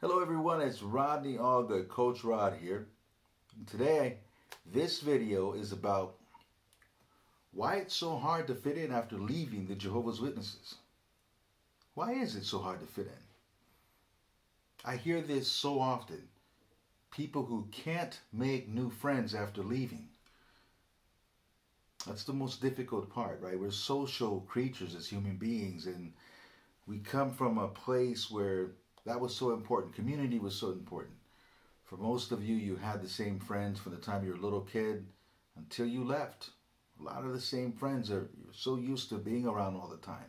Hello everyone, it's Rodney Allgood, Coach Rod here. And today, this video is about why it's so hard to fit in after leaving the Jehovah's Witnesses. Why is it so hard to fit in? I hear this so often. People who can't make new friends after leaving. That's the most difficult part, right? We're social creatures as human beings, and we come from a place where that was so important. Community was so important. For most of you, you had the same friends from the time you were a little kid until you left. A lot of the same friends you're so used to being around all the time.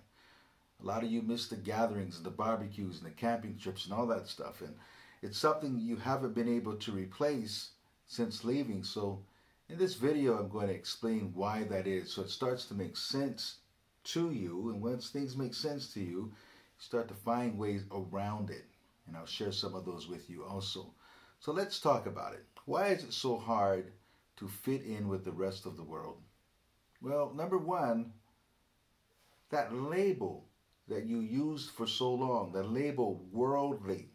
A lot of you miss the gatherings and the barbecues and the camping trips and all that stuff. And it's something you haven't been able to replace since leaving. So in this video, I'm going to explain why that is. So it starts to make sense to you. And once things make sense to you, start to find ways around it. And I'll share some of those with you also. So let's talk about it. Why is it so hard to fit in with the rest of the world? Well, number one, that label that you used for so long, the label worldly,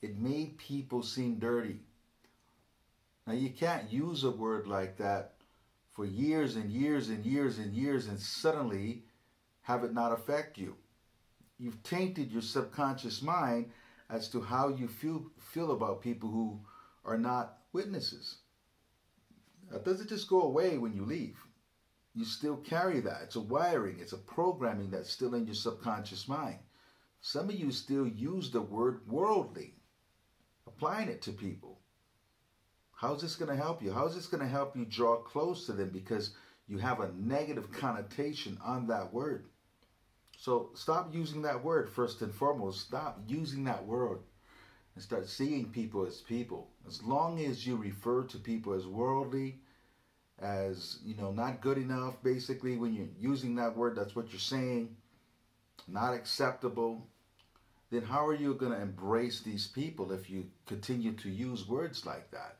it made people seem dirty. Now you can't use a word like that for years and years and years and years and suddenly have it not affect you. You've tainted your subconscious mind as to how you feel about people who are not witnesses. That doesn't just go away when you leave. You still carry that. It's a wiring, it's a programming that's still in your subconscious mind. Some of you still use the word worldly, applying it to people. How's this going to help you? How's this going to help you draw close to them because you have a negative connotation on that word? So stop using that word first and foremost. Stop using that word and start seeing people as people. As long as you refer to people as worldly, as, not good enough, basically, when you're using that word, that's what you're saying, not acceptable, then how are you going to embrace these people if you continue to use words like that?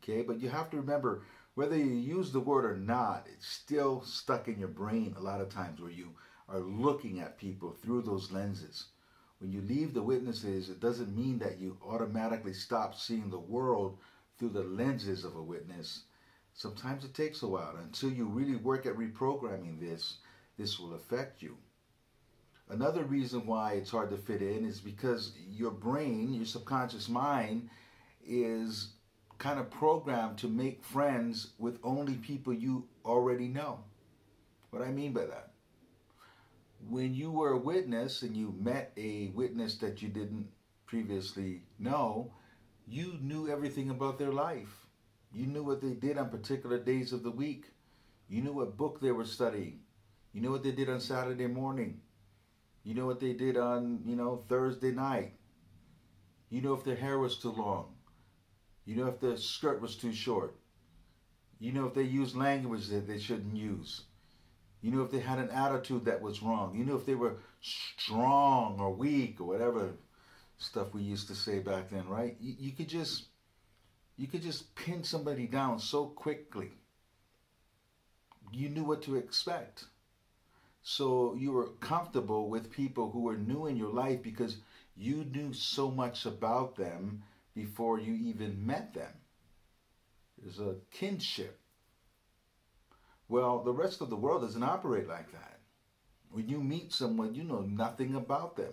Okay, but you have to remember, whether you use the word or not, it's still stuck in your brain a lot of times where you are looking at people through those lenses. When you leave the witnesses, it doesn't mean that you automatically stop seeing the world through the lenses of a witness. Sometimes it takes a while. Until you really work at reprogramming this will affect you. Another reason why it's hard to fit in is because your brain, your subconscious mind, is kind of programmed to make friends with only people you already know. What I mean by that? When you were a witness and you met a witness that you didn't previously know, you knew everything about their life. You knew what they did on particular days of the week. You knew what book they were studying. You knew what they did on Saturday morning. You know what they did on, Thursday night. You know if their hair was too long. You know if their skirt was too short. You know if they used language that they shouldn't use. You knew if they had an attitude that was wrong. You knew if they were strong or weak or whatever stuff we used to say back then, right? You could just pin somebody down so quickly. You knew what to expect. So you were comfortable with people who were new in your life because you knew so much about them before you even met them. There's a kinship. Well, the rest of the world doesn't operate like that. When you meet someone, you know nothing about them.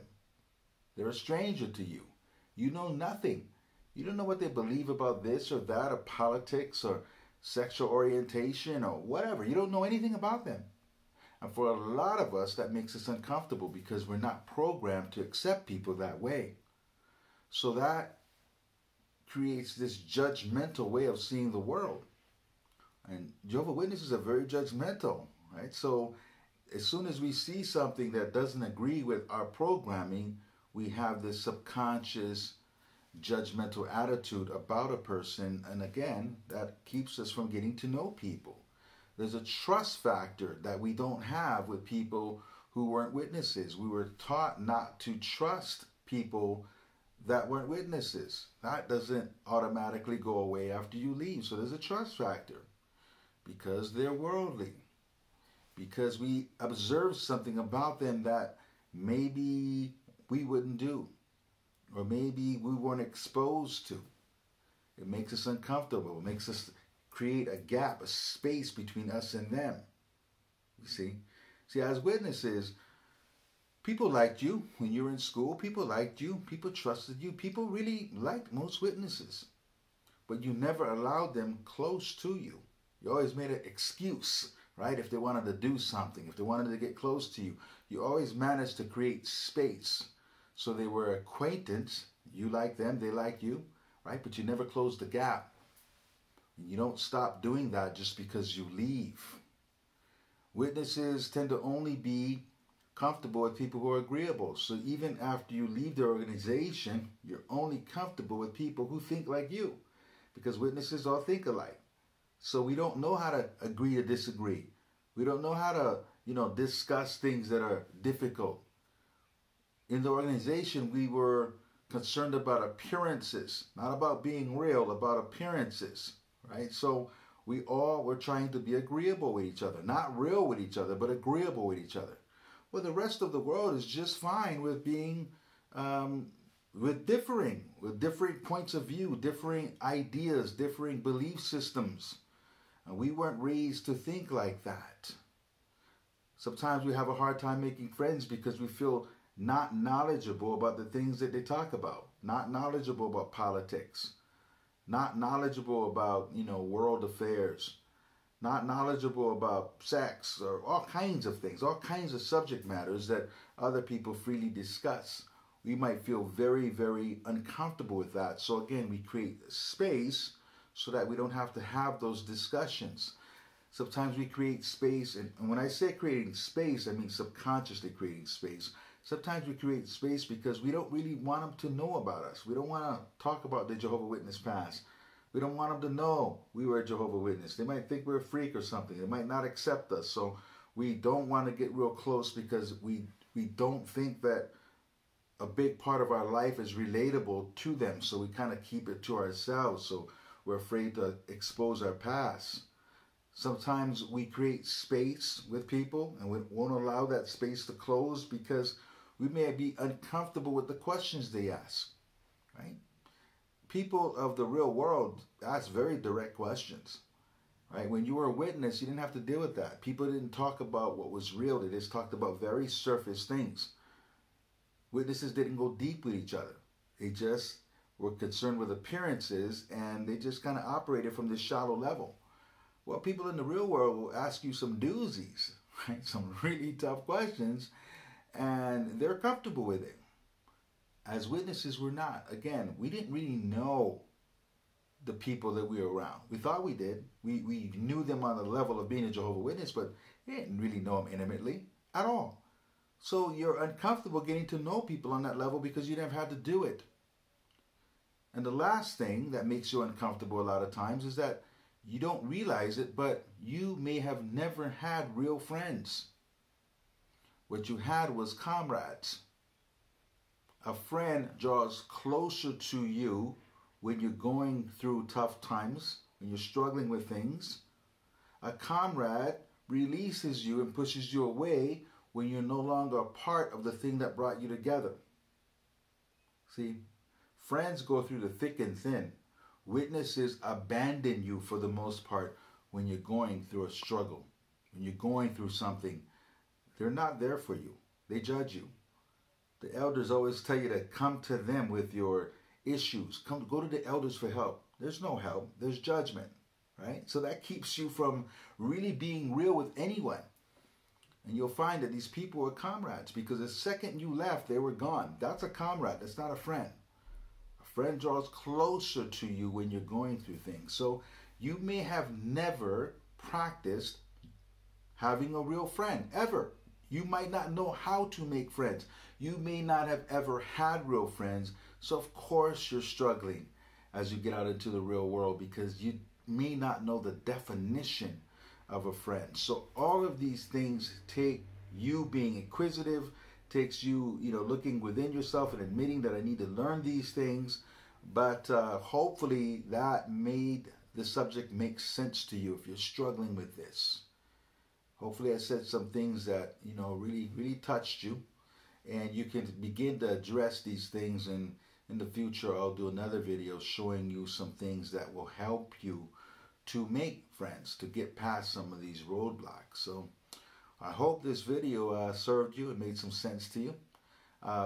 They're a stranger to you. You know nothing. You don't know what they believe about this or that, or politics, or sexual orientation, or whatever. You don't know anything about them. And for a lot of us, that makes us uncomfortable because we're not programmed to accept people that way. So that creates this judgmental way of seeing the world. And Jehovah's Witnesses are very judgmental, right? So as soon as we see something that doesn't agree with our programming, we have this subconscious judgmental attitude about a person. And again, that keeps us from getting to know people. There's a trust factor that we don't have with people who weren't witnesses. We were taught not to trust people that weren't witnesses. That doesn't automatically go away after you leave. So there's a trust factor. Because they're worldly. Because we observe something about them that maybe we wouldn't do. or maybe we weren't exposed to. It makes us uncomfortable. It makes us create a gap, a space between us and them. You see? See, as witnesses, people liked you when you were in school. People liked you. People trusted you. People really liked most witnesses. But you never allowed them close to you. You always made an excuse, right? If they wanted to do something, if they wanted to get close to you, you always managed to create space. So they were acquaintance. You like them, they like you, right? But you never closed the gap. You don't stop doing that just because you leave. Witnesses tend to only be comfortable with people who are agreeable. So even after you leave the organization, you're only comfortable with people who think like you, because witnesses all think alike. So we don't know how to agree to disagree. We don't know how to, discuss things that are difficult. In the organization, we were concerned about appearances, not about being real, about appearances, right? So we all were trying to be agreeable with each other, not real with each other, but agreeable with each other. Well, the rest of the world is just fine with being, with differing points of view, differing ideas, differing belief systems. And we weren't raised to think like that. Sometimes we have a hard time making friends because we feel not knowledgeable about the things that they talk about, not knowledgeable about politics, not knowledgeable about, world affairs, not knowledgeable about sex, or all kinds of things, all kinds of subject matters that other people freely discuss. We might feel very, very uncomfortable with that. So again, we create space so that we don't have to have those discussions. Sometimes we create space, and when I say creating space, I mean subconsciously creating space. Sometimes we create space because we don't really want them to know about us. We don't want to talk about the Jehovah's Witness past. We don't want them to know we were a Jehovah's Witness. They might think we're a freak or something. They might not accept us. So we don't want to get real close because we don't think that a big part of our life is relatable to them. So we kind of keep it to ourselves. So we're afraid to expose our past. Sometimes we create space with people and we won't allow that space to close because we may be uncomfortable with the questions they ask, right? People of the real world ask very direct questions, right? When you were a witness, you didn't have to deal with that. People didn't talk about what was real. They just talked about very surface things. Witnesses didn't go deep with each other. They just were concerned with appearances and they just kind of operated from this shallow level. Well, people in the real world will ask you some doozies, right? Some really tough questions, and they're comfortable with it. As witnesses, we're not. Again, we didn't really know the people that we were around. We thought we did. We knew them on the level of being a Jehovah's Witness, but we didn't really know them intimately at all. So you're uncomfortable getting to know people on that level because you never had to do it. And the last thing that makes you uncomfortable a lot of times is that you don't realize it, but you may have never had real friends. What you had was comrades. A friend draws closer to you when you're going through tough times, when you're struggling with things. A comrade releases you and pushes you away when you're no longer a part of the thing that brought you together. See, friends go through the thick and thin. Witnesses abandon you for the most part when you're going through a struggle, when you're going through something. They're not there for you. They judge you. The elders always tell you to come to them with your issues. Go to the elders for help. There's no help. There's judgment, right? So that keeps you from really being real with anyone. And you'll find that these people are comrades because the second you left, they were gone. That's a comrade. That's not a friend. A friend draws closer to you when you're going through things. So you may have never practiced having a real friend, ever. You might not know how to make friends. You may not have ever had real friends. So of course you're struggling as you get out into the real world because you may not know the definition of a friend. So all of these things take you being inquisitive, takes you, looking within yourself and admitting that I need to learn these things. But hopefully that made the subject make sense to you if you're struggling with this. Hopefully I said some things that, really, really touched you. And you can begin to address these things and in the future I'll do another video showing you some things that will help you to make friends, to get past some of these roadblocks. So I hope this video served you and made some sense to you.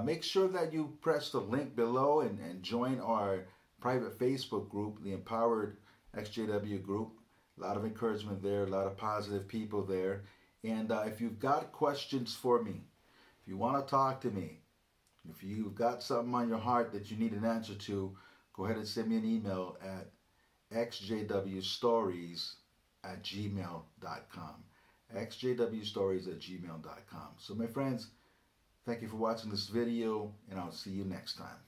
Make sure that you press the link below and join our private Facebook group, the Empowered XJW group. A lot of encouragement there, a lot of positive people there. And if you've got questions for me, if you want to talk to me, if you've got something on your heart that you need an answer to, go ahead and send me an email at xjwstories@gmail.com. xjwstories@gmail.com. So my friends, thank you for watching this video, and I'll see you next time.